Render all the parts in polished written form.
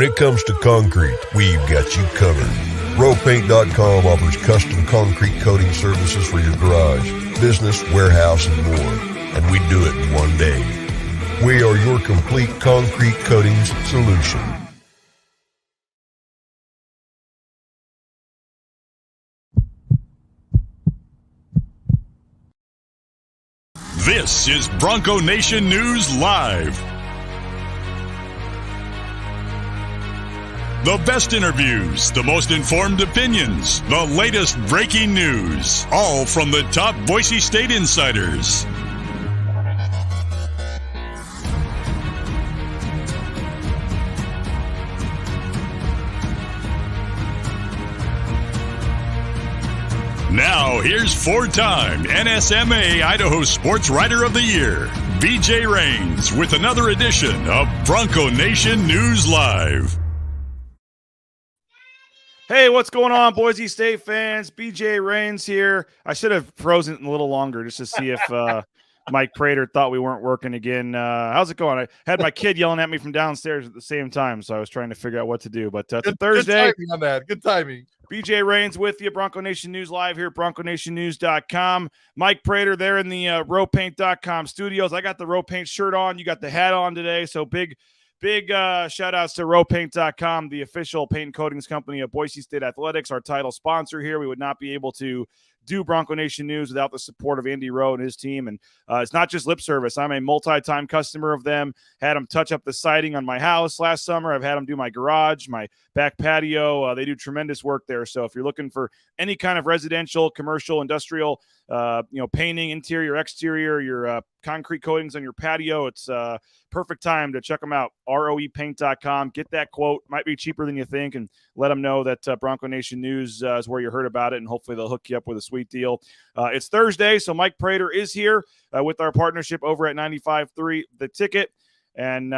When it comes to concrete, we've got you covered. RowPaint.com offers custom concrete coating services for your garage, business, warehouse, and more. And we do it in one day. We are your complete concrete coatings solution. This is Bronco Nation News Live. The best interviews, the most informed opinions, the latest breaking news, all from the top Boise State insiders. Now, here's four-time NSMA Idaho Sports Writer of the Year, BJ Rains, with another edition of Bronco Nation News Live. Hey, what's going on, Boise State fans? BJ Rains here. I should have frozen it a little longer just to see if Mike Prater thought we weren't working again. How's it going? I had my kid yelling at me from downstairs at the same time, so I was trying to figure out what to do. But it's a Thursday. Good timing on that. Good timing. BJ Rains with you, Bronco Nation News Live here at BroncoNationNews.com. Mike Prater there in the RowPaint.com studios. I got the Row Paint shirt on. You got the hat on today, so big shout outs to RowPaint.com, the official paint and coatings company of Boise State Athletics, our title sponsor here. We would not be able to do Bronco Nation News without the support of Andy Rowe and his team. And it's not just lip service. I'm a multi-time customer of them. Had them touch up the siding on my house last summer. I've had them do my garage, my back patio. They do tremendous work there. So if you're looking for any kind of residential, commercial, industrial, painting, interior, exterior, your concrete coatings on your patio, it's perfect time to check them out. ROEpaint.com. Get that quote. Might be cheaper than you think, and let them know that Bronco Nation News is where you heard about it, and hopefully they'll hook you up with a sweet deal. It's Thursday, so Mike Prater is here with our partnership over at 95.3 The Ticket. And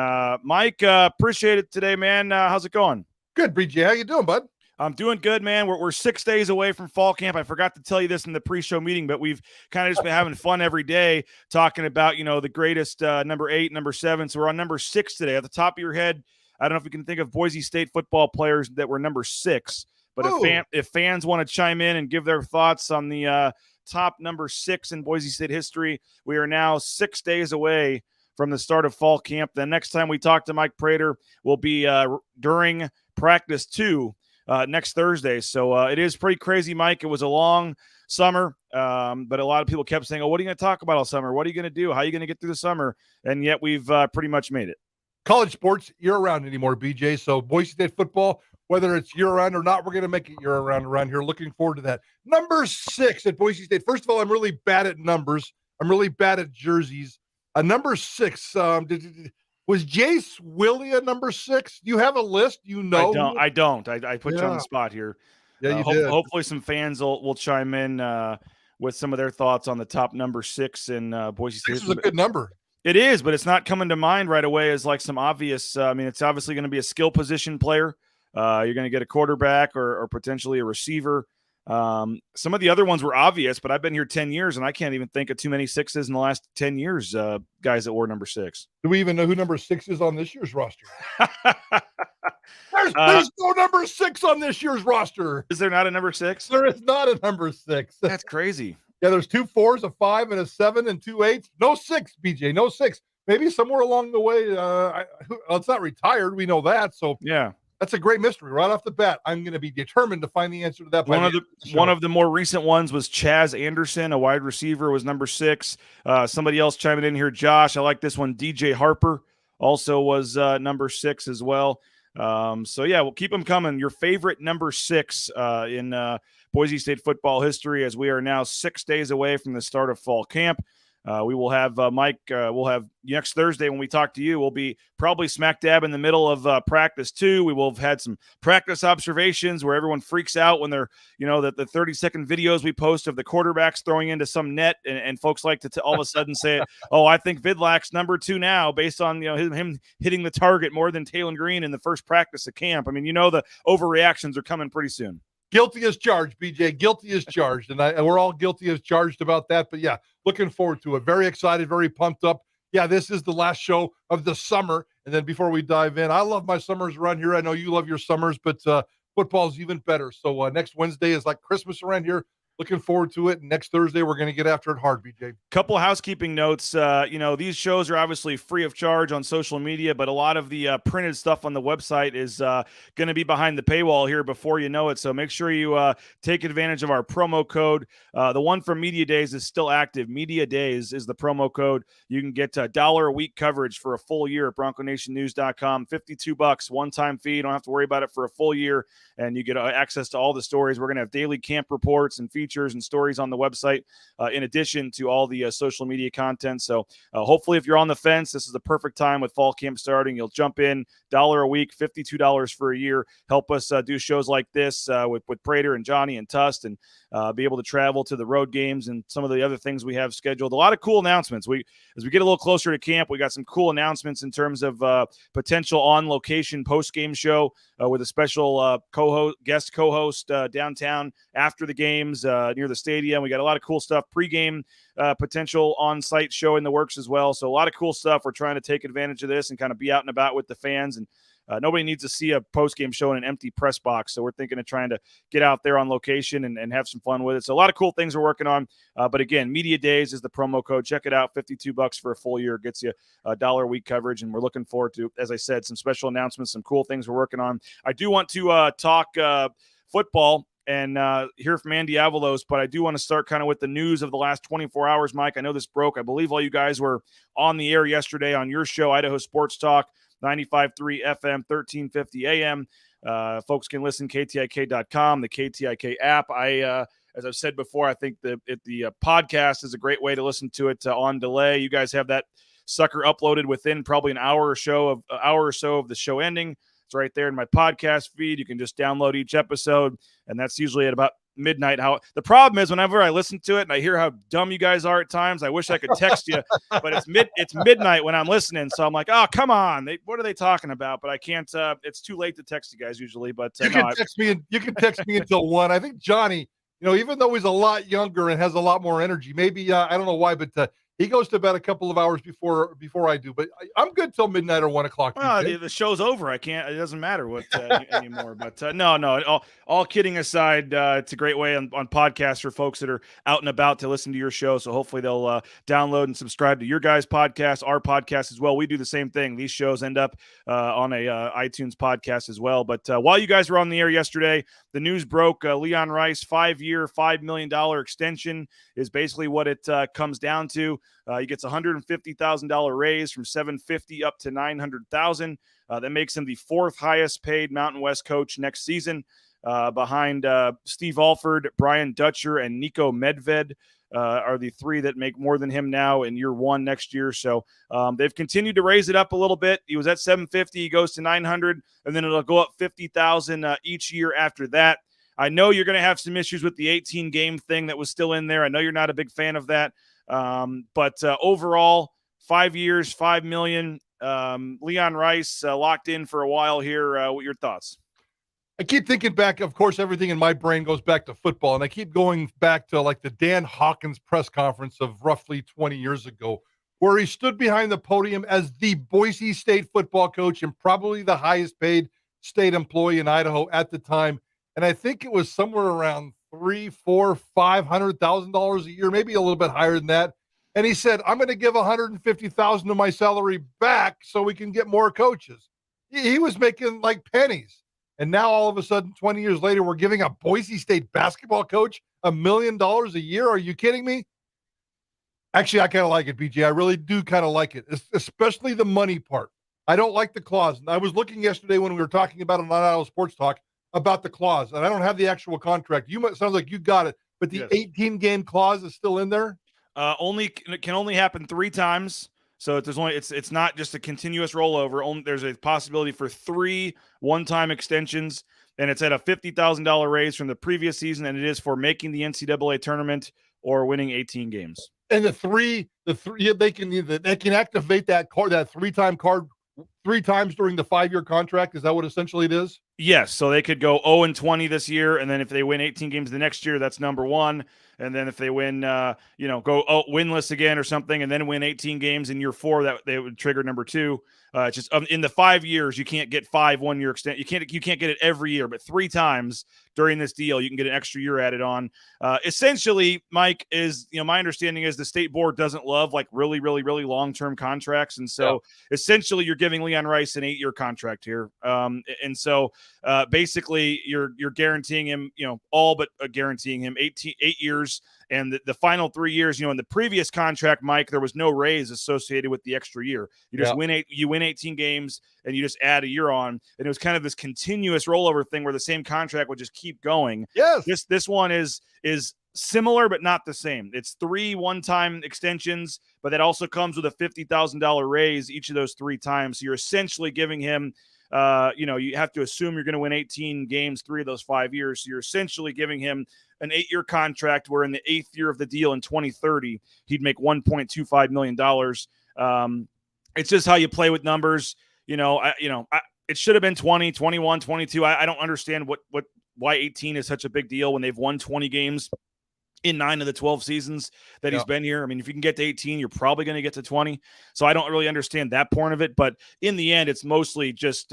Mike, appreciate it today, man. How's it going? Good, BJ. How you doing, bud? I'm doing good, man. We're 6 days away from fall camp. I forgot to tell you this in the pre-show meeting, but we've kind of just been having fun every day talking about, the greatest number 8, number 7. So we're on number 6 today. At the top of your head, I don't know if you can think of Boise State football players that were number 6, but if fans want to chime in and give their thoughts on the top number 6 in Boise State history, we are now 6 days away from the start of fall camp. The next time we talk to Mike Prater will be during practice 2. Next Thursday. So it is pretty crazy, Mike. It was a long summer, but a lot of people kept saying, what are you going to talk about all summer? What are you going to do? How are you going to get through the summer? And yet we've pretty much made it. College sports year-round anymore, BJ. So Boise State football, whether it's year-round or not, we're going to make it year-round around here. Looking forward to that. Number 6 at Boise State. First of all, I'm really bad at numbers. I'm really bad at jerseys. Number 6, was Jace Willie a number 6? Do you have a list? I don't. I put you on the spot here. Yeah, you did. Hopefully some fans will chime in with some of their thoughts on the top number 6 in Boise State. This is a good number. It is, but it's not coming to mind right away as like some obvious. It's obviously going to be a skill position player. You're going to get a quarterback or potentially a receiver. Some of the other ones were obvious, but I've been here 10 years and I can't even think of too many 6s in the last 10 years, guys that wore number 6. Do we even know who number 6 is on this year's roster? There's no number 6 on this year's roster. Is there not a number 6? There is not a number 6. That's crazy. Yeah, there's 2 4s, a 5, and a 7, and 2 8s. No 6, BJ. No 6. Maybe somewhere along the way, it's not retired. We know that. So yeah. That's a great mystery right off the bat. I'm going to be determined to find the answer to that. One of the more recent ones was Chaz Anderson, a wide receiver, was number 6. Somebody else chiming in here, Josh. I like this one. DJ Harper also was number 6 as well. So yeah, we'll keep them coming. Your favorite number 6 in Boise State football history, as we are now 6 days away from the start of fall camp. We will have Mike. We'll have next Thursday when we talk to you. We'll be probably smack dab in the middle of practice 2. We will have had some practice observations where everyone freaks out when they're, the 30-second videos we post of the quarterbacks throwing into some net, and folks like to all of a sudden say, "Oh, I think Vidlak's number 2 now," based on him hitting the target more than Taylon Green in the first practice of camp. I mean, the overreactions are coming pretty soon. Guilty as charged, BJ. Guilty as charged. And we're all guilty as charged about that. But, yeah, looking forward to it. Very excited, very pumped up. yeah, this is the last show of the summer. And then before we dive in, I love my summers around here. I know you love your summers, but football is even better. So next Wednesday is like Christmas around here. Looking forward to it. And next Thursday, we're going to get after it hard, BJ. Couple housekeeping notes. These shows are obviously free of charge on social media, but a lot of the printed stuff on the website is going to be behind the paywall here before you know it. So make sure you take advantage of our promo code. The one from Media Days is still active. Media Days is the promo code. You can get $1 a week coverage for a full year at BroncoNationNews.com. $52 one-time fee. You don't have to worry about it for a full year, and you get access to all the stories. We're going to have daily camp reports and features and stories on the website, in addition to all the social media content. So hopefully if you're on the fence, this is the perfect time with fall camp starting. You'll jump in, $1 a week, $52 for a year. Help us do shows like this with Prater and Johnny and Tust, and be able to travel to the road games and some of the other things we have scheduled. A lot of cool announcements. As we get a little closer to camp, we got some cool announcements in terms of potential on-location post-game show with a special guest co-host downtown after the games near the stadium. We got a lot of cool stuff. Pre-game potential on-site show in the works as well. So a lot of cool stuff. We're trying to take advantage of this and kind of be out and about with the fans. And nobody needs to see a post-game show in an empty press box. So we're thinking of trying to get out there on location and have some fun with it. So a lot of cool things we're working on. But again, Media Days is the promo code. Check it out. $52 for a full year. Gets you $1 a week coverage. And we're looking forward to, as I said, some special announcements, some cool things we're working on. I do want to talk football and hear from Andy Avalos, but I do want to start kind of with the news of the last 24 hours, Mike. I know this broke. I believe all you guys were on the air yesterday on your show, Idaho Sports Talk, 95.3 FM, 1350 AM. Folks can listen, KTIK.com, the KTIK app. As I've said before, I think the podcast is a great way to listen to it on delay. You guys have that sucker uploaded within probably an hour or so of the show ending. It's right there in my podcast feed. You can just download each episode, and that's usually at about midnight. The problem is whenever I listen to it and I hear how dumb you guys are at times, I wish I could text you, but it's midnight when I'm listening. So I'm like, oh, come on. What are they talking about? But I can't, it's too late to text you guys usually, but you can text me until 1. I think Johnny, even though he's a lot younger and has a lot more energy, maybe, I don't know why, but he goes to bed a couple of hours before I do, but I'm good till midnight or 1 o'clock. Well, the show's over. I can't. It doesn't matter what anymore. But no. All kidding aside, it's a great way on podcasts for folks that are out and about to listen to your show. So hopefully they'll download and subscribe to your guys' podcast, our podcast as well. We do the same thing. These shows end up on a iTunes podcast as well. But while you guys were on the air yesterday, the news broke. Leon Rice, 5-year, $5 million extension is basically what it comes down to. He gets $150,000 raise from $750,000 up to $900,000. That makes him the 4th highest paid Mountain West coach next season, behind Steve Alford, Brian Dutcher, and Nico Medved. Are the 3 that make more than him now in year 1 next year. So they've continued to raise it up a little bit. He was at $750,000, he goes to $900,000, and then it'll go up $50,000 each year after that. I know you're going to have some issues with the 18-game thing that was still in there. I know you're not a big fan of that. But overall, 5 years, $5 million. Leon Rice locked in for a while here. What are your thoughts? I keep thinking back, of course, everything in my brain goes back to football, and I keep going back to like the Dan Hawkins press conference of roughly 20 years ago, where he stood behind the podium as the Boise State football coach and probably the highest paid state employee in Idaho at the time. And I think it was somewhere around $300,000-$500,000 a year, maybe a little bit higher than that. And he said, I'm going to give $150,000 of my salary back so we can get more coaches. He was making like pennies. And now all of a sudden, 20 years later, we're giving a Boise State basketball coach $1 million a year. Are you kidding me? Actually, I kind of like it, BJ. I really do kind of like it, especially the money part. I don't like the clause. And I was looking yesterday when we were talking about it on Idaho Sports Talk about the clause, and I don't have the actual contract. Sounds like you got it, but the 18-game clause is still in there. It can only happen 3 times. So it's not just a continuous rollover. There's a possibility for 3 one-time extensions, and it's at a $50,000 raise from the previous season, and it is for making the NCAA tournament or winning 18 games. And they can activate that 3-time card 3 times during the 5-year contract. Is that what essentially it is? Yes. So they could go 0-20 this year, and then if they win 18 games the next year, that's number 1. And then if they win, go winless again or something, and then win 18 games in year 4, that they would trigger number 2. Just in the 5 years, you can't get 5 1-year extent. You can't get it every year, but 3 times during this deal, you can get an extra year added on. Essentially, Mike, is my understanding is the state board doesn't love like really, really, really long-term contracts, and so essentially you're giving Leon Rice an 8-year contract here, and so basically you're guaranteeing him, all but guaranteeing him 8 years. And the final 3 years, in the previous contract, Mike, there was no raise associated with the extra year. You just win 18 games and you just add a year on. And it was kind of this continuous rollover thing where the same contract would just keep going. Yes. This one is similar, but not the same. It's 3 one-time extensions, but that also comes with a $50,000 raise each of those 3 times. So you're essentially giving him, you have to assume you're going to win 18 games 3 of those 5 years. So you're essentially giving him an 8-year contract where in the 8th year of the deal in 2030, he'd make $1.25 million. It's just how you play with numbers. It should have been 20, 21, 22. I don't understand why 18 is such a big deal when they've won 20 games in 9 of the 12 seasons that he's been here. I mean, if you can get to 18, you're probably going to get to 20. So I don't really understand that point of it. But in the end, it's mostly just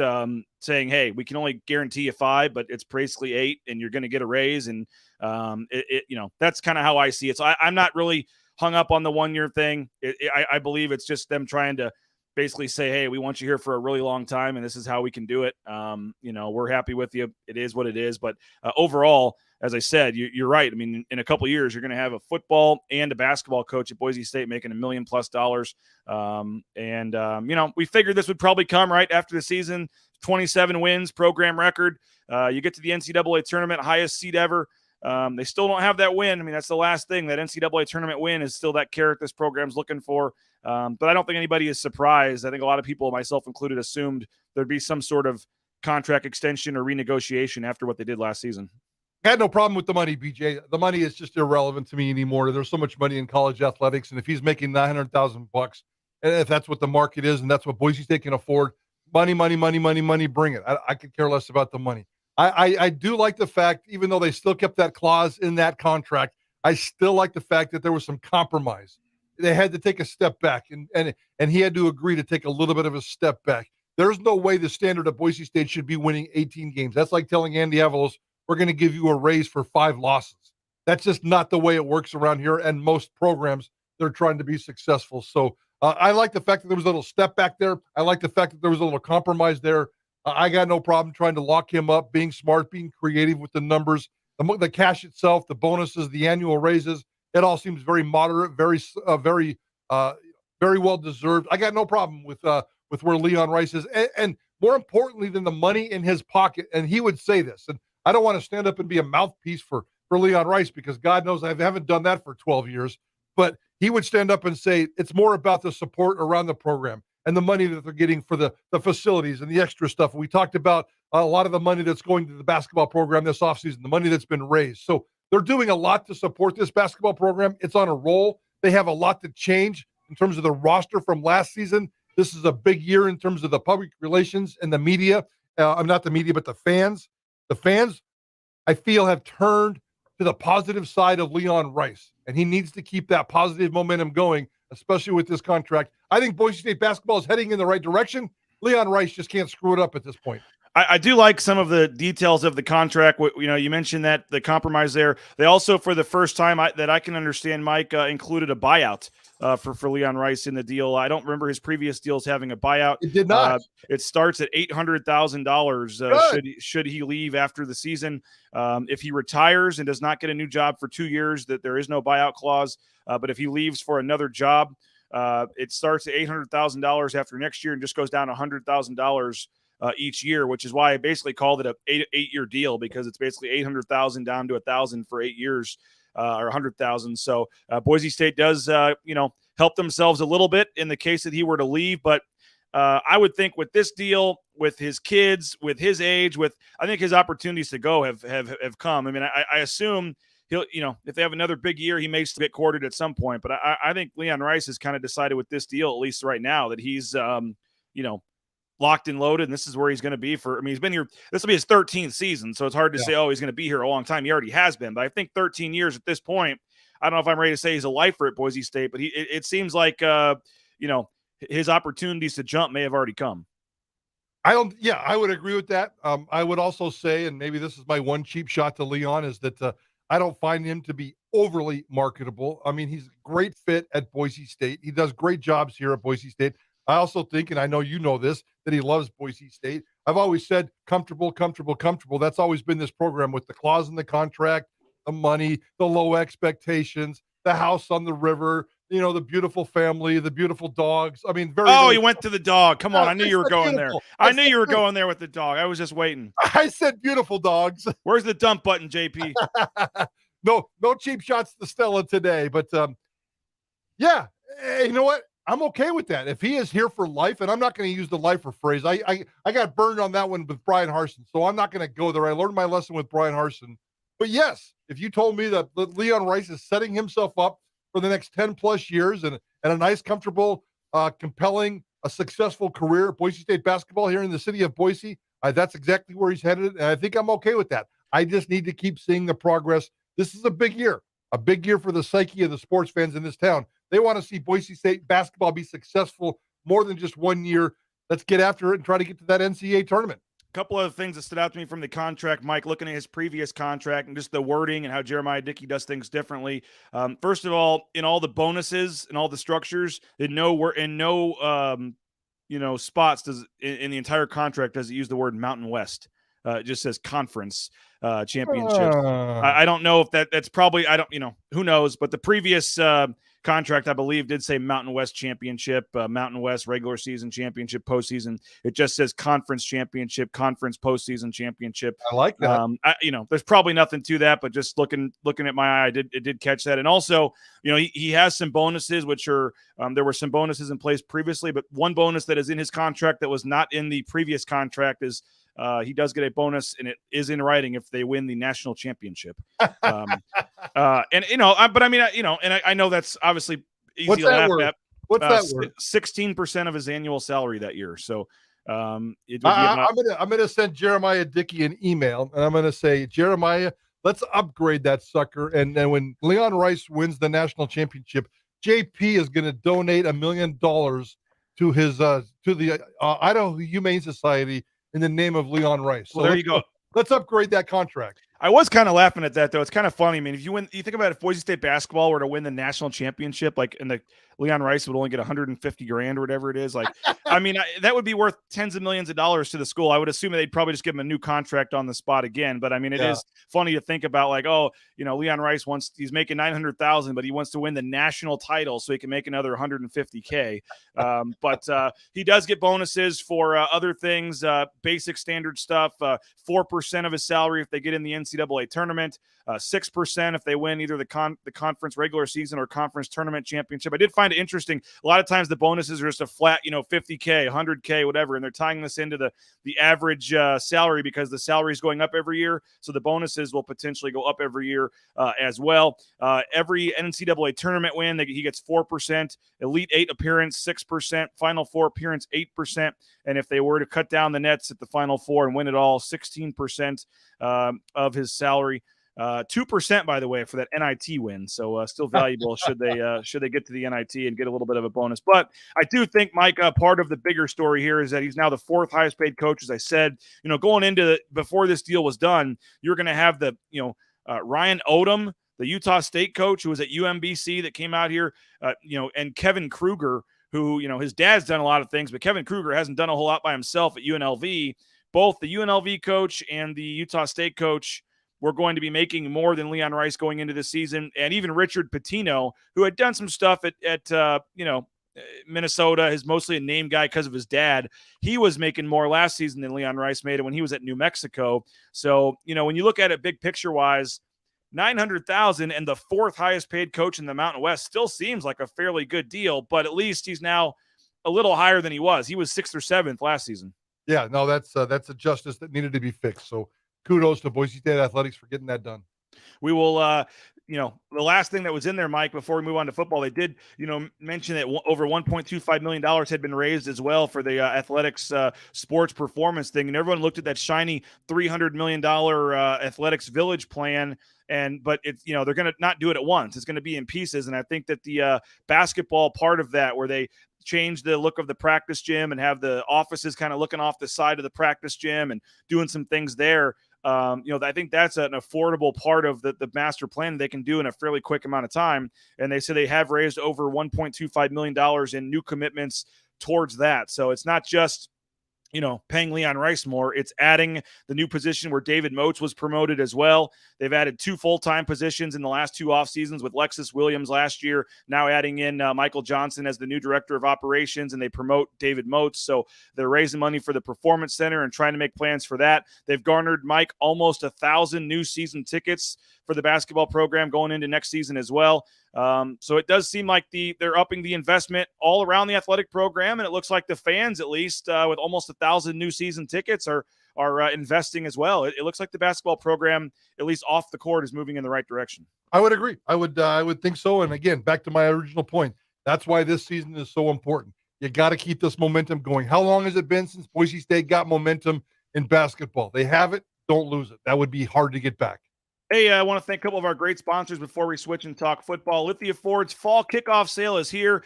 saying, hey, we can only guarantee you 5, but it's basically 8, and you're going to get a raise. And that's kind of how I see it. So I'm not really hung up on the 1-year thing. I believe it's just them trying to basically say, hey, we want you here for a really long time, and this is how we can do it. We're happy with you. It is what it is. But overall, as I said, you're right. I mean, in a couple of years, you're going to have a football and a basketball coach at Boise State making $1 million+. We figured this would probably come right after the season. 27 wins, program record. You get to the NCAA tournament, highest seed ever. They still don't have that win. I mean, that's the last thing. That NCAA tournament win is still that carrot this program's looking for. But I don't think anybody is surprised. I think a lot of people, myself included, assumed there'd be some sort of contract extension or renegotiation after what they did last season. I had no problem with the money, BJ. The money is just irrelevant to me anymore. There's so much money in college athletics, and if he's making $900,000, and if that's what the market is, and that's what Boise State can afford, money, bring it. I could care less about the money. I do like the fact, even though they still kept that clause in that contract, I still like the fact that there was some compromise. They had to take a step back, and he had to agree to take a little bit of a step back. There's no way the standard of Boise State should be winning 18 games. That's like telling Andy Avalos, we're going to give you a raise for 5 losses. That's just not the way it works around here. And most programs, they're trying to be successful. So I like the fact that there was a little step back there. I like the fact that there was a little compromise there. I got no problem trying to lock him up, being smart, being creative with the numbers, the cash itself, the bonuses, the annual raises. It all seems very moderate, very well deserved. I got no problem with where Leon Rice is, and more importantly than the money in his pocket. And he would say this, and I don't want to stand up and be a mouthpiece for Leon Rice, because God knows I haven't done that for 12 years. But he would stand up and say it's more about the support around the program and the money that they're getting for the facilities and the extra stuff. We talked about a lot of the money that's going to the basketball program this offseason, the money that's been raised. So they're doing a lot to support this basketball program. It's on a roll. They have a lot to change in terms of the roster from last season. This is a big year in terms of the public relations and the media. Not the media, but the fans. The fans, I feel, have turned to the positive side of Leon Rice, and he needs to keep that positive momentum going, especially with this contract. I think Boise State basketball is heading in the right direction. Leon Rice just can't screw it up at this point. I do like some of the details of the contract. You mentioned that the compromise there. They also, for the first time that I can understand, Mike, included a buyout for Leon Rice in the deal. I don't remember his previous deals having a buyout. It did not. It starts at $800,000 should he leave after the season. If he retires and does not get a new job for 2 years, that there is no buyout clause. But if he leaves for another job, it starts at $800,000 after next year and just goes down $100,000 each year, which is why I basically called it a 8-year deal, because it's basically 800,000 down to 1,000 for 8 years, or 100,000. So Boise State does, help themselves a little bit in the case that he were to leave. But I would think with this deal, with his kids, with his age, I think his opportunities to go have come. I mean, I assume he'll, if they have another big year, he may still get courted at some point. But I think Leon Rice has kind of decided with this deal, at least right now, that he's, locked and loaded, and this is where he's going to be he's been here. This will be his 13th season, so it's hard to say, he's going to be here a long time. He already has been, but I think 13 years at this point, I don't know if I'm ready to say he's a lifer at Boise State, but it seems like his opportunities to jump may have already come. I would agree with that. I would also say, and maybe this is my one cheap shot to Leon, is that I don't find him to be overly marketable. I mean, he's a great fit at Boise State. He does great jobs here at Boise State. I also think, and I know you know this, that he loves Boise State. I've always said comfortable, comfortable, comfortable. That's always been this program with the clause in the contract, the money, the low expectations, the house on the river, the beautiful family, the beautiful dogs. I mean, he went to the dog. Come on. I knew you were going there. I knew you were going there with the dog. I was just waiting. I said beautiful dogs. Where's the dump button, JP? No cheap shots to Stella today. But you know what? I'm okay with that. If he is here for life, and I'm not going to use the lifer phrase. I got burned on that one with Brian Harsin, so I'm not going to go there. I learned my lesson with Brian Harsin. But yes, if you told me that Leon Rice is setting himself up for the next 10 plus years and a nice, comfortable, compelling, a successful career at Boise State basketball here in the city of Boise, that's exactly where he's headed. And I think I'm okay with that. I just need to keep seeing the progress. This is a big year for the psyche of the sports fans in this town. They want to see Boise State basketball be successful more than just 1 year. Let's get after it and try to get to that NCAA tournament. A couple of things that stood out to me from the contract, Mike, looking at his previous contract and just the wording and how Jeremiah Dickey does things differently. First of all, in all the bonuses and all the structures, in no spots in the entire contract does it use the word Mountain West. It just says conference championships. I don't know if that's probably, who knows, but the previous contract, I believe, did say Mountain West championship, Mountain West regular season championship, postseason. It just says conference championship, conference postseason championship. I like that. There's probably nothing to that, but just looking at my eye, it did catch that. And also, he has some bonuses, which are, there were some bonuses in place previously, but one bonus that is in his contract that was not in the previous contract is, he does get a bonus, and it is in writing if they win the national championship. But I mean, and I know that's obviously easy to laugh at. What's that word? 16% of his annual salary that year. So I'm gonna send Jeremiah Dickey an email, and I'm gonna say, Jeremiah, let's upgrade that sucker. And then when Leon Rice wins the national championship, JP is gonna donate $1 million to his to the Idaho Humane Society in the name of Leon Rice. So well, there you go. Let's upgrade that contract. I was kind of laughing at that, though. It's kind of funny. I mean, you think about if Boise State basketball were to win the national championship, like in the Leon Rice would only get $150,000 or whatever it is. Like, I mean, that would be worth tens of millions of dollars to the school. I would assume they'd probably just give him a new contract on the spot again. But I mean, it is funny to think about, like, Leon Rice he's making $900,000, but he wants to win the national title so he can make another $150K. But he does get bonuses for other things, basic standard stuff. 4% of his salary if they get in the NCAA tournament. 6% if they win either the conference regular season or conference tournament championship. I did find it interesting. A lot of times the bonuses are just a flat, $50K, $100K, whatever, and they're tying this into the average salary because the salary is going up every year. So the bonuses will potentially go up every year as well. Every NCAA tournament win, he gets 4%. Elite 8 appearance, 6%. Final 4 appearance, 8%. And if they were to cut down the nets at the Final 4 and win it all, 16% of his salary. 2%, by the way, for that NIT win. So still valuable should they get to the NIT and get a little bit of a bonus. But I do think, Mike, part of the bigger story here is that he's now the 4th highest paid coach. As I said, going into before this deal was done, you're going to have the Ryan Odom, the Utah State coach who was at UMBC that came out here, and Kevin Kruger, who his dad's done a lot of things, but Kevin Kruger hasn't done a whole lot by himself at UNLV. Both the UNLV coach and the Utah State coach were going to be making more than Leon Rice going into the season. And even Richard Pitino, who had done some stuff at Minnesota, is mostly a name guy because of his dad. He was making more last season than Leon Rice made it when he was at New Mexico. So, when you look at it big picture wise, $900,000 and the 4th highest paid coach in the Mountain West still seems like a fairly good deal, but at least he's now a little higher than he was. He was 6th or 7th last season. Yeah, no, that's a justice that needed to be fixed. So kudos to Boise State Athletics for getting that done. We will, the last thing that was in there, Mike, before we move on to football, they did, mention that over $1.25 million had been raised as well for the athletics sports performance thing. And everyone looked at that shiny $300 million athletics village plan but it's, they're going to not do it at once. It's going to be in pieces. And I think that the basketball part of that, where they change the look of the practice gym and have the offices kind of looking off the side of the practice gym and doing some things there. I think that's an affordable part of the master plan they can do in a fairly quick amount of time. And they say they have raised over $1.25 million in new commitments towards that. So it's not just paying Leon Rice more. It's adding the new position where David Moats was promoted as well. They've added 2 full-time positions in the last 2 off seasons with Lexus Williams last year, now adding in Michael Johnson as the new director of operations, and they promote David Moats. So they're raising money for the Performance Center and trying to make plans for that. They've garnered, Mike, almost 1,000 new season tickets for the basketball program going into next season as well. So it does seem like they're upping the investment all around the athletic program, and it looks like the fans, at least with almost 1,000 new season tickets, are investing as well. It looks like the basketball program, at least off the court, is moving in the right direction. I would agree. I would think so. And again, back to my original point, that's why this season is so important. You got to keep this momentum going. How long has it been since Boise State got momentum in basketball? They have it. Don't lose it. That would be hard to get back. Hey, I want to thank a couple of our great sponsors before we switch and talk football. Lithia Ford's fall kickoff sale is here.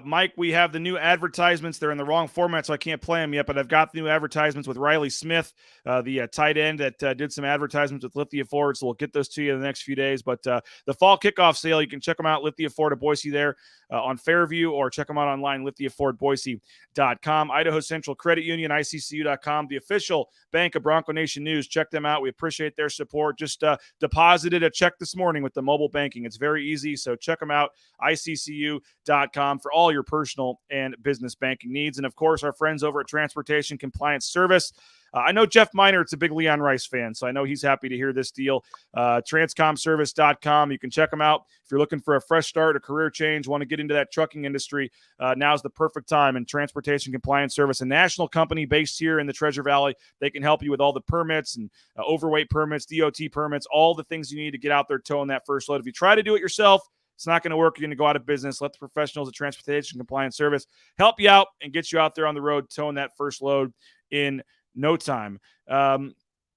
Mike, we have the new advertisements. They're in the wrong format, so I can't play them yet, but I've got the new advertisements with Riley Smith, the tight end that did some advertisements with Lithia Ford, so we'll get those to you in the next few days. But the fall kickoff sale, you can check them out, Lithia Ford of Boise there on Fairview, or check them out online, lithiafordboise.com. Idaho Central Credit Union, ICCU.com, the official bank of Bronco Nation News. Check them out. We appreciate their support. Just deposited a check this morning with the mobile banking. It's very easy, so check them out, ICCU.com, for all your personal and business banking needs. And, of course, our friends over at Transportation Compliance Service. I know Jeff Meinert's a big Leon Rice fan, so I know he's happy to hear this deal. Transcomservice.com. You can check them out. If you're looking for a fresh start, a career change, want to get into that trucking industry, now's the perfect time. And Transportation Compliance Service, a national company based here in the Treasure Valley, they can help you with all the permits and overweight permits, DOT permits, all the things you need to get out there towing that first load. If you try to do it yourself, it's not going to work. You're going to go out of business. Let the professionals at Transportation Compliance Service help you out and get you out there on the road towing that first load in no time. You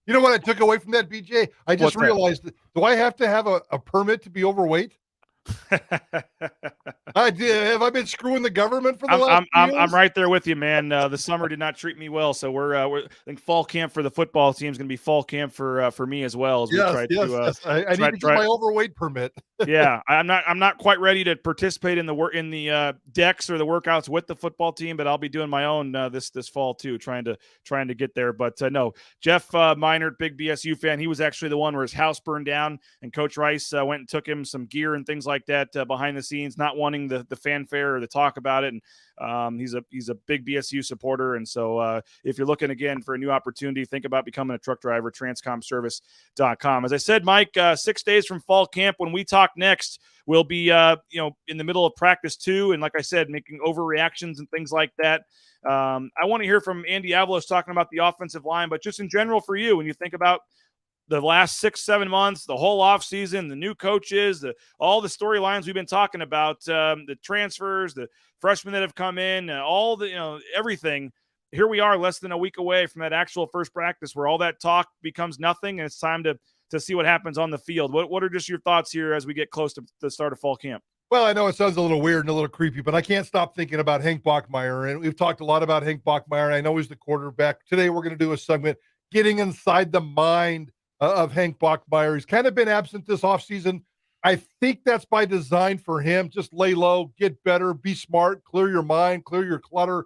know what I took away from that, BJ? I just realized, do I have to have a permit to be overweight? Have I been screwing the government for the last few years? I'm right there with you, man. The summer did not treat me well, so we're I think fall camp for the football team is going to be fall camp for me as well. As we try to, I need to get my overweight permit. Yeah, I'm not quite ready to participate in the decks or the workouts with the football team, but I'll be doing my own this fall too, trying to get there. But no, Jeff Meinert, big BSU fan. He was actually the one where his house burned down, and Coach Rice went and took him some gear and things like that behind the scenes, not wanting the fanfare or the talk about it. And he's a big BSU supporter. And so if you're looking again for a new opportunity, think about becoming a truck driver, transcomservice.com. As I said, Mike, 6 days from fall camp, when we talk next, we'll be in the middle of practice 2. And like I said, making overreactions and things like that. I want to hear from Andy Avalos talking about the offensive line, but just in general for you, when you think about the last 6-7 months, the whole offseason, the new coaches, all the storylines we've been talking about, the transfers, the freshmen that have come in, all the, everything. Here we are less than a week away from that actual first practice where all that talk becomes nothing, and it's time to see what happens on the field. What are just your thoughts here as we get close to the start of fall camp? Well, I know it sounds a little weird and a little creepy, but I can't stop thinking about Hank Bachmeier. And we've talked a lot about Hank Bachmeier, and I know he's the quarterback. Today we're going to do a segment getting inside the mind of Hank Bachmeier. He's kind of been absent this offseason. I think that's by design for him. Just lay low, get better, be smart, clear your mind, clear your clutter,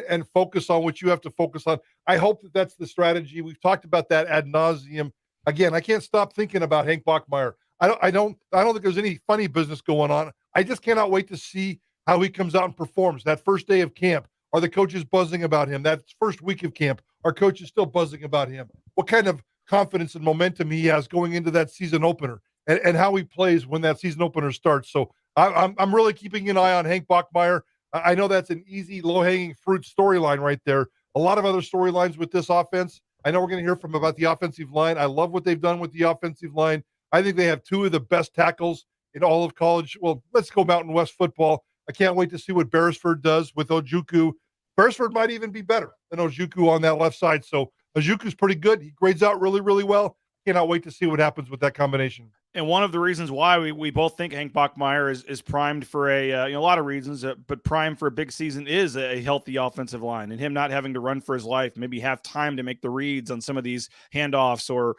and focus on what you have to focus on. I hope that that's the strategy. We've talked about that ad nauseum. Again, I can't stop thinking about Hank Bachmeier. I don't think there's any funny business going on. I just cannot wait to see how he comes out and performs. That first day of camp, are the coaches buzzing about him? That first week of camp, are coaches still buzzing about him? What kind of confidence and momentum he has going into that season opener, and how he plays when that season opener starts. So I'm really keeping an eye on Hank Bachmeier. I know that's an easy, low-hanging fruit storyline right there. A lot of other storylines with this offense. I know we're going to hear from about the offensive line. I love what they've done with the offensive line. I think they have 2 of the best tackles in all of college. Well, let's go Mountain West football. I can't wait to see what Beresford does with Ojukwu. Beresford might even be better than Ojukwu on that left side. So Ojukwu's pretty good. He grades out really, really well. cannot wait to see what happens with that combination. And one of the reasons why we both think Hank Bachmeier is primed for a lot of reasons, but primed for a big season is a healthy offensive line, and him not having to run for his life, maybe have time to make the reads on some of these handoffs or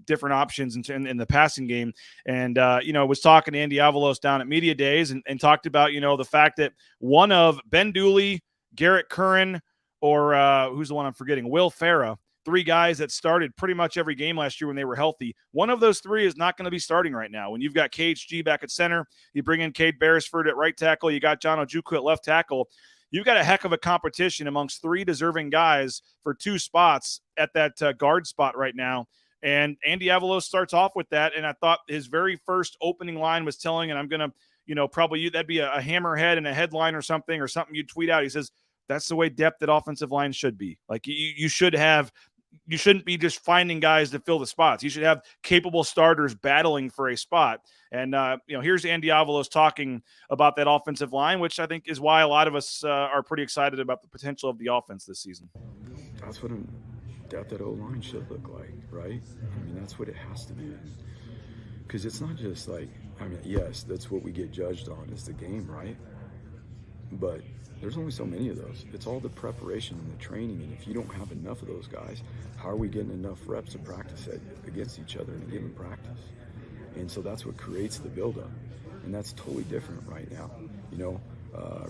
different options in the passing game. And was talking to Andy Avalos down at Media Days and talked about the fact that one of Ben Dooley, Garrett Curran, or who's the one I'm forgetting, Will Farah, 3 guys that started pretty much every game last year when they were healthy. One of those 3 is not going to be starting right now. When you've got KHG back at center, you bring in Cade Beresford at right tackle, you got John Ojukwu at left tackle. You've got a heck of a competition amongst 3 deserving guys for 2 spots at that guard spot right now. And Andy Avalos starts off with that. And I thought his very first opening line was telling, and I'm going to, probably that'd be a hammerhead and a headline or something you'd tweet out. He says, that's the way depth at offensive line should be. Like you shouldn't be just finding guys to fill the spots. You should have capable starters battling for a spot. And, here's Andy Avalos talking about that offensive line, which I think is why a lot of us are pretty excited about the potential of the offense this season. That's what that O-line should look like, right? I mean, that's what it has to be. Because it's not just like, yes, that's what we get judged on is the game, right? But there's only so many of those. It's all the preparation and the training, and if you don't have enough of those guys, how are we getting enough reps to practice against each other in a given practice? And so that's what creates the buildup, and that's totally different right now.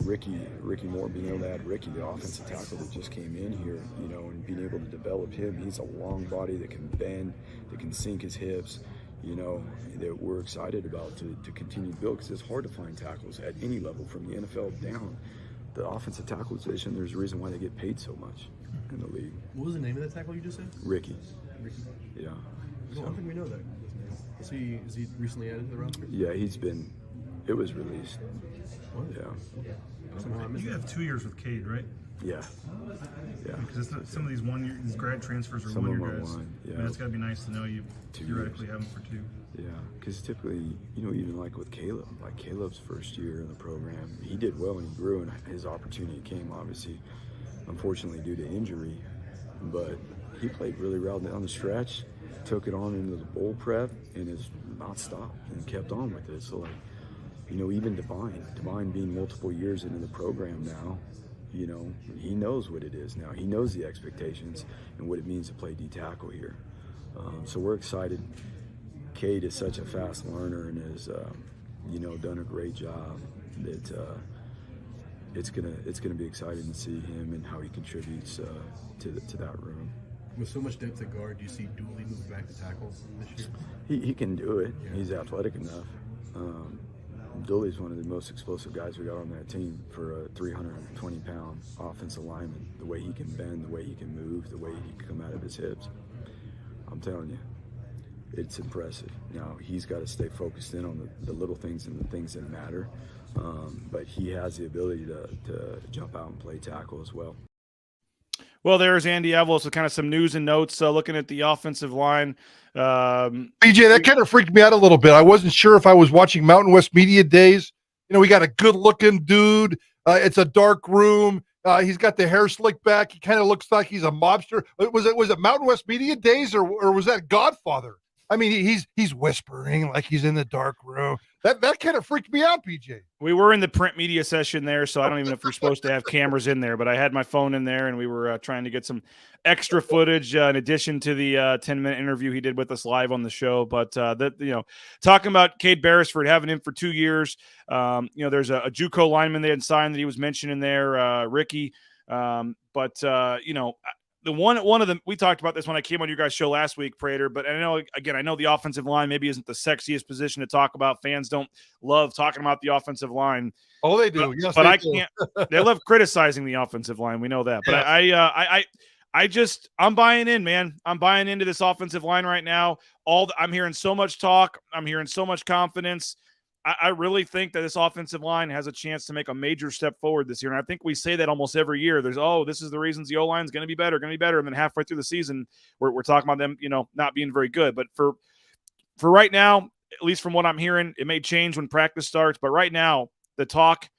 Ricky Moore, being able to add Ricky, the offensive tackle that just came in here, and being able to develop him. He's a long body that can bend, that can sink his hips, that we're excited about to continue to build, because it's hard to find tackles at any level from the NFL down. The offensive tackle position, there's a reason why they get paid so much in the league. What was the name of that tackle you just said? Ricky. I Yeah. don't think we know that. Is he recently added to the roster? Yeah, it was released. What? Yeah. You have 2 years with Cade, right? Yeah. Yeah. Because some of these these grad transfers are Some of them 1 are year guys. one, yeah. I mean, it's got to be nice to know you 2 theoretically years. have them for 2. Yeah, because typically, even like with Caleb, like Caleb's first year in the program, he did well and he grew, and his opportunity came, obviously, unfortunately due to injury, but he played really well down the stretch, took it on into the bowl prep, and has not stopped and kept on with it. So, even Divine being multiple years into the program now, he knows what it is now. He knows the expectations and what it means to play D-tackle here. So we're excited. Cade is such a fast learner and has, done a great job. That it's gonna be exciting to see him and how he contributes to that room. With so much depth at guard, do you see Dooley moving back to tackle this year? He can do it. Yeah. He's athletic enough. Dooley's one of the most explosive guys we got on that team for a 320-pound offensive lineman. The way he can bend, the way he can move, the way he can come out of his hips. I'm telling you, it's impressive. Now, he's got to stay focused in on the little things and the things that matter. But he has the ability to jump out and play tackle as well. Well, there's Andy Avalos with kind of some news and notes looking at the offensive line. BJ, that kind of freaked me out a little bit. I wasn't sure if I was watching Mountain West Media Days. We got a good-looking dude. It's a dark room. He's got the hair slicked back. He kind of looks like he's a mobster. Was it Mountain West Media Days or was that Godfather? I mean, he's whispering like he's in the dark room. That kind of freaked me out, BJ. We were in the print media session there, so I don't even know if we're supposed to have cameras in there, but I had my phone in there, and we were trying to get some extra footage in addition to the 10-minute interview he did with us live on the show. But talking about Cade Beresford, having him for 2 years, there's a JUCO lineman they had signed that he was mentioning there, Ricky. The one of them, we talked about this when I came on your guys' show last week, Prater, but I know the offensive line maybe isn't the sexiest position to talk about. Fans don't love talking about the offensive line. Oh, they do. Yes, but I do. can't. They love criticizing the offensive line. We know that. But I'm buying in, man. I'm buying into this offensive line right now. I'm hearing so much talk. I'm hearing so much confidence. I really think that this offensive line has a chance to make a major step forward this year. And I think we say that almost every year. This is the reasons the O-line is going to be better. And then halfway through the season, we're talking about them, not being very good. But for right now, at least from what I'm hearing, it may change when practice starts. But right now, the talk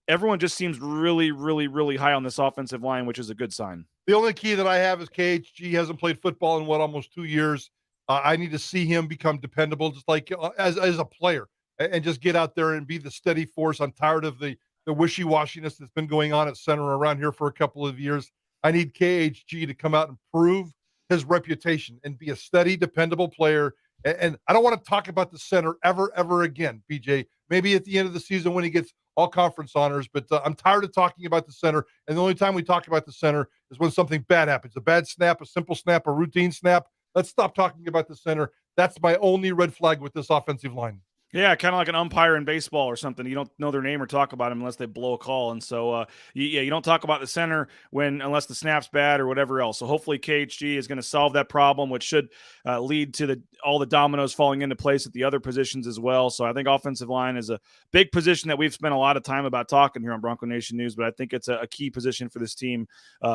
everyone just seems really, really, really high on this offensive line, which is a good sign. The only key that I have is KHG hasn't played football in almost 2 years. I need to see him become dependable, just like as a player, and just get out there and be the steady force. I'm tired of the wishy-washiness that's been going on at center around here for a couple of years. I need KHG to come out and prove his reputation and be a steady, dependable player. And I don't want to talk about the center ever again, BJ. Maybe at the end of the season when he gets all conference honors, but I'm tired of talking about the center. And the only time we talk about the center is when something bad happens, a bad snap, a simple snap, a routine snap. Let's stop talking about the center. That's my only red flag with this offensive line. Yeah, kind of like an umpire in baseball or something. You don't know their name or talk about them unless they blow a call. And so, you don't talk about the center unless the snap's bad or whatever else. So hopefully KHG is going to solve that problem, which should lead to all the dominoes falling into place at the other positions as well. So I think offensive line is a big position that we've spent a lot of time about talking here on Bronco Nation News, but I think it's a key position for this team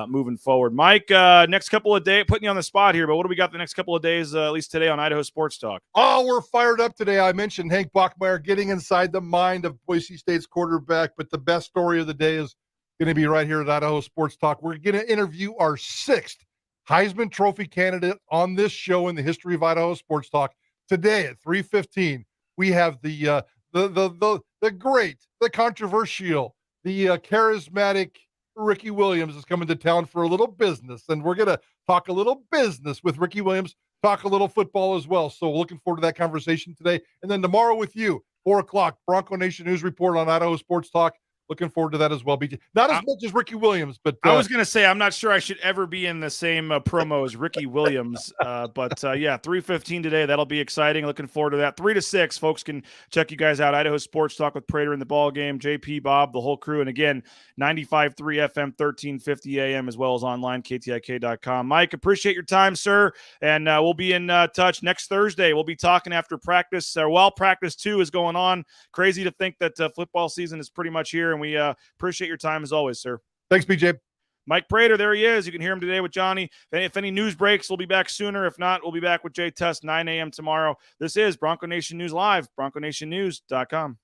moving forward. Mike, next couple of days, putting you on the spot here, but what do we got the next couple of days, at least today on Idaho Sports Talk? Oh, we're fired up today. I mentioned Hank Bachmeier getting inside the mind of Boise State's quarterback, but the best story of the day is going to be right here at Idaho Sports Talk. We're going to interview our 6th Heisman Trophy candidate on this show in the history of Idaho Sports Talk. Today at 3:15, we have the great, the controversial, the charismatic Ricky Williams is coming to town for a little business, and we're going to talk a little business with Ricky Williams, talk a little football as well. So looking forward to that conversation today. And then tomorrow with you, 4 o'clock, Bronco Nation News Report on Idaho Sports Talk. Looking forward to that as well, BJ. Not as much as Ricky Williams, but I was going to say, I'm not sure I should ever be in the same promo as Ricky Williams. But 3:15 today. That'll be exciting. Looking forward to that. 3 to 6, folks can check you guys out. Idaho Sports Talk with Prater in the ball game, JP, Bob, the whole crew. And again, 95.3 FM, 1350 AM, as well as online, KTIK.com. Mike, appreciate your time, sir. And we'll be in touch next Thursday. We'll be talking after practice, while practice 2 is going on. Crazy to think that football season is pretty much here. And we appreciate your time as always, sir. Thanks, BJ. Mike Prater, there he is. You can hear him today with Johnny. If any news breaks, we'll be back sooner. If not, we'll be back with Jay Test, 9 a.m. tomorrow. This is Bronco Nation News Live, BroncoNationNews.com.